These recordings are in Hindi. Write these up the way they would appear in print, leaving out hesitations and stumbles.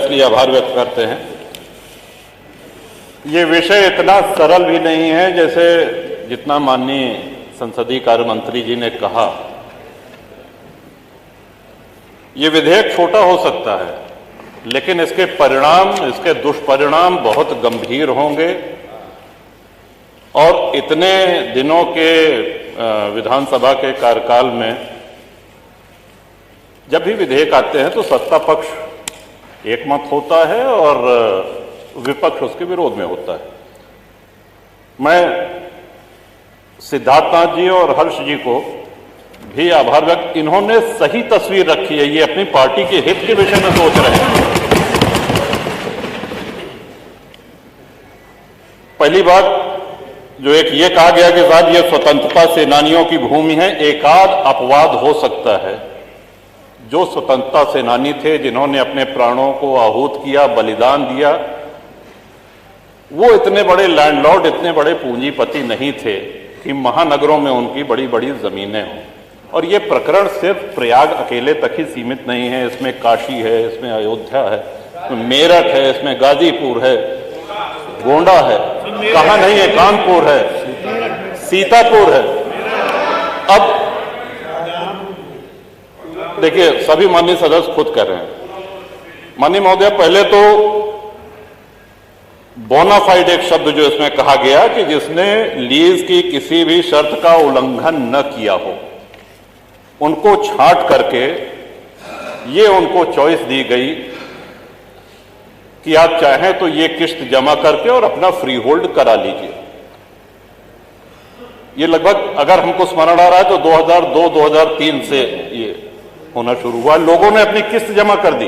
इसलिए आभार व्यक्त करते हैं। ये विषय इतना सरल भी नहीं है जैसे जितना माननीय संसदीय कार्य मंत्री जी ने कहा। ये विधेयक छोटा हो सकता है, लेकिन इसके परिणाम, इसके दुष्परिणाम बहुत गंभीर होंगे और इतने दिनों के विधानसभा के कार्यकाल में जब भी विधेयक आते हैं तो सत्ता पक्ष एकमत होता है और विपक्ष उसके विरोध में होता है। मैं सिद्धार्थनाथ जी और हर्ष जी को भी आभार व्यक्त, इन्होंने सही तस्वीर रखी है। ये अपनी पार्टी के हित के विषय में सोच रहे हैं। पहली बात जो एक ये कहा गया कि साहब ये स्वतंत्रता सेनानियों की भूमि है, एकाध अपवाद हो सकता है। जो स्वतंत्रता सेनानी थे, जिन्होंने अपने प्राणों को आहूत किया, बलिदान दिया, वो इतने बड़े लैंडलॉर्ड, इतने बड़े पूंजीपति नहीं थे कि महानगरों में उनकी बड़ी बड़ी जमीनें हों। और ये प्रकरण सिर्फ प्रयाग अकेले तक ही सीमित नहीं है। इसमें काशी है, इसमें अयोध्या है, इसमें मेरठ है, इसमें गाजीपुर है, गोंडा है, कहाँ नहीं है, कानपुर है, सीतापुर है। अब देखिए, सभी माननीय सदस्य खुद कर रहे हैं। माननीय महोदय, पहले तो बोनाफाइड एक शब्द जो इसमें कहा गया कि जिसने लीज की किसी भी शर्त का उल्लंघन न किया हो, उनको छांट करके ये उनको चॉइस दी गई कि आप चाहें तो ये किस्त जमा करके और अपना फ्री होल्ड करा लीजिए। ये लगभग, अगर हमको स्मरण आ रहा है तो 2002-2003 से ये होना शुरू हुआ। लोगों ने अपनी किस्त जमा कर दी,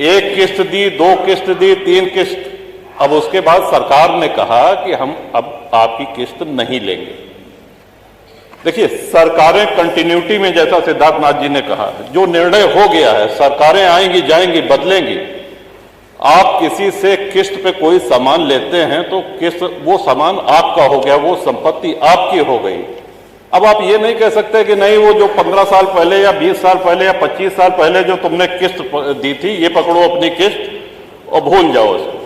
एक किस्त दी, दो किस्त दी, तीन किस्त। अब उसके बाद सरकार ने कहा कि हम अब आपकी किस्त नहीं लेंगे। देखिए, सरकारें कंटिन्यूटी में, जैसा सिद्धार्थनाथ जी ने कहा, जो निर्णय हो गया है, सरकारें आएंगी जाएंगी, बदलेंगी। आप किसी से किस्त पे कोई सामान लेते हैं तो किस्त, वो सामान आपका हो गया, वो संपत्ति आपकी हो गई। अब आप ये नहीं कह सकते कि नहीं, वो जो 15 साल पहले या 20 साल पहले या 25 साल पहले जो तुमने किस्त दी थी, ये पकड़ो अपनी किस्त और भूल जाओ इसको।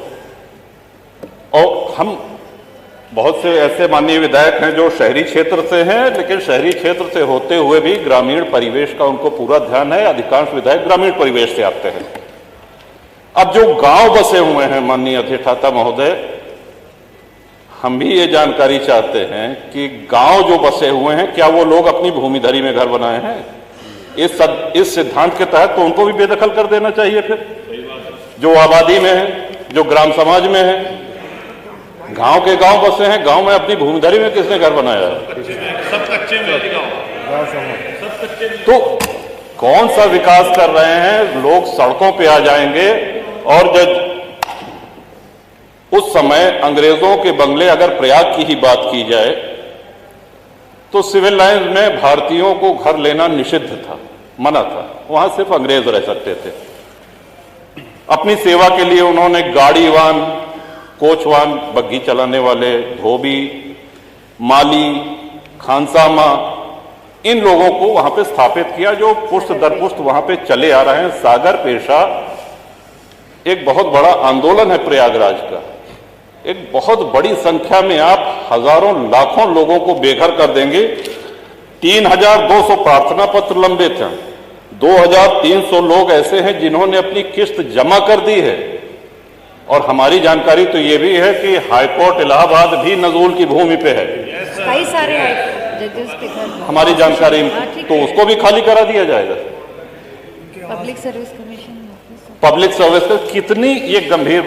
और हम बहुत से ऐसे माननीय विधायक हैं जो शहरी क्षेत्र से हैं, लेकिन शहरी क्षेत्र से होते हुए भी ग्रामीण परिवेश का उनको पूरा ध्यान है। अधिकांश विधायक ग्रामीण परिवेश से आते हैं। अब जो गांव बसे हुए हैं, माननीय अधिष्ठाता महोदय, हम भी ये जानकारी चाहते हैं कि गांव जो बसे हुए हैं, क्या वो लोग अपनी भूमिधरी में घर बनाए हैं? इस सिद्धांत के तहत तो उनको भी बेदखल कर देना चाहिए। फिर जो आबादी में है, जो ग्राम समाज में है, गांव के गांव बसे हैं, गांव में अपनी भूमिधरी में किसने घर बनाया? सब कच्चे में तो कौन सा विकास कर रहे हैं? लोग सड़कों पे आ जाएंगे। और जब उस समय अंग्रेजों के बंगले, अगर प्रयाग की ही बात की जाए, तो सिविल लाइंस में भारतीयों को घर लेना निषिद्ध था, मना था। वहां सिर्फ अंग्रेज रह सकते थे। अपनी सेवा के लिए उन्होंने गाड़ीवान, कोचवान, बग्घी चलाने वाले, धोबी, माली, खानसामा, इन लोगों को वहां पे स्थापित किया, जो पुष्ट दर पुष्ट वहां पे चले आ रहे हैं। सागर पेशा एक बहुत बड़ा आंदोलन है प्रयागराज का। एक बहुत बड़ी संख्या में आप हजारों लाखों लोगों को बेघर कर देंगे। 3200 प्रार्थना पत्र लंबित हैं। 2300 लोग ऐसे हैं जिन्होंने अपनी किस्त जमा कर दी है। और हमारी जानकारी तो ये भी है कि हाईकोर्ट इलाहाबाद भी नजूल की भूमि पे है। कई सारे जजेस के घर, हमारी जानकारी, तो उसको भी खाली करा दिया जाएगा। Public service commission, public service का कितनी ये गंभीर,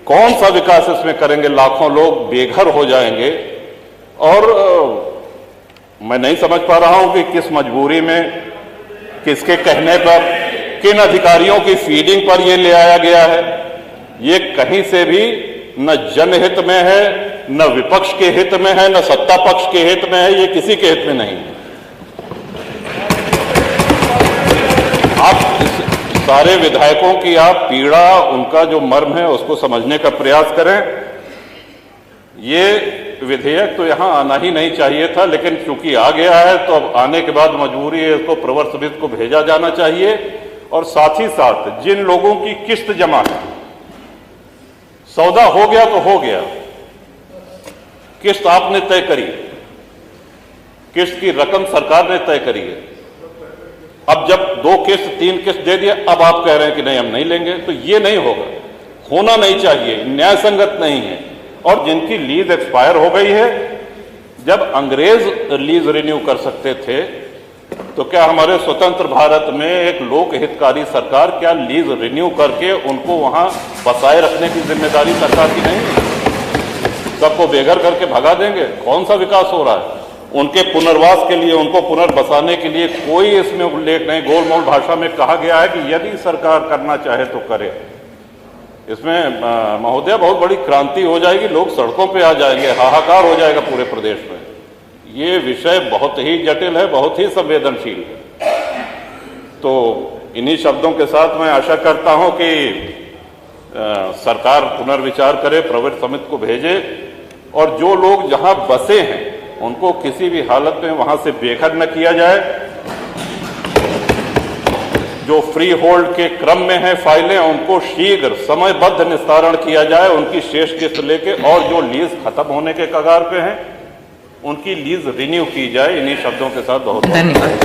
कौन सा विकास इसमें करेंगे? लाखों लोग बेघर हो जाएंगे। और मैं नहीं समझ पा रहा हूं कि किस मजबूरी में, किसके कहने पर, किन अधिकारियों की फीडिंग पर ये ले आया गया है। ये कहीं से भी न जनहित में है, न विपक्ष के हित में है, न सत्ता पक्ष के हित में है। ये किसी के हित में नहीं है। आप सारे विधायकों की आप पीड़ा, उनका जो मर्म है, उसको समझने का प्रयास करें। ये विधेयक तो यहां आना ही नहीं चाहिए था, लेकिन चूंकि आ गया है तो अब आने के बाद मजबूरी है, इसको प्रवर समिति को भेजा जाना चाहिए और साथ ही साथ जिन लोगों की किस्त जमा है, सौदा हो गया तो हो गया, किस्त आपने तय करी, किस्त की रकम सरकार ने तय करी है। अब जब 2 किस्त 3 किस्त दे दिया, अब आप कह रहे हैं कि नहीं हम नहीं लेंगे, तो ये नहीं होगा, होना नहीं चाहिए, न्याय संगत नहीं है। और जिनकी लीज एक्सपायर हो गई है, जब अंग्रेज लीज रिन्यू कर सकते थे, तो क्या हमारे स्वतंत्र भारत में एक लोक हितकारी सरकार क्या लीज रिन्यू करके उनको वहां बसाए रखने की जिम्मेदारी सरकार की नहीं है? सबको बेघर करके भगा देंगे? कौन सा विकास हो रहा है? उनके पुनर्वास के लिए, उनको पुनर्बसाने के लिए कोई इसमें उल्लेख नहीं। गोलमोल भाषा में कहा गया है कि यदि सरकार करना चाहे तो करे। इसमें महोदय बहुत बड़ी क्रांति हो जाएगी, लोग सड़कों पे आ जाएंगे, हाहाकार हो जाएगा पूरे प्रदेश में। ये विषय बहुत ही जटिल है, बहुत ही संवेदनशील है। तो इन्हीं शब्दों के साथ मैं आशा करता हूं कि सरकार पुनर्विचार करे, प्रवृत्ति समिति को भेजे, और जो लोग जहां बसे हैं उनको किसी भी हालत में वहां से बेघर न किया जाए। जो फ्री होल्ड के क्रम में है फाइलें, उनको शीघ्र समयबद्ध निस्तारण किया जाए, उनकी शेष किस्त लेके, और जो लीज खत्म होने के कगार पे हैं उनकी लीज रिन्यू की जाए। इन्हीं शब्दों के साथ बहुत धन्यवाद।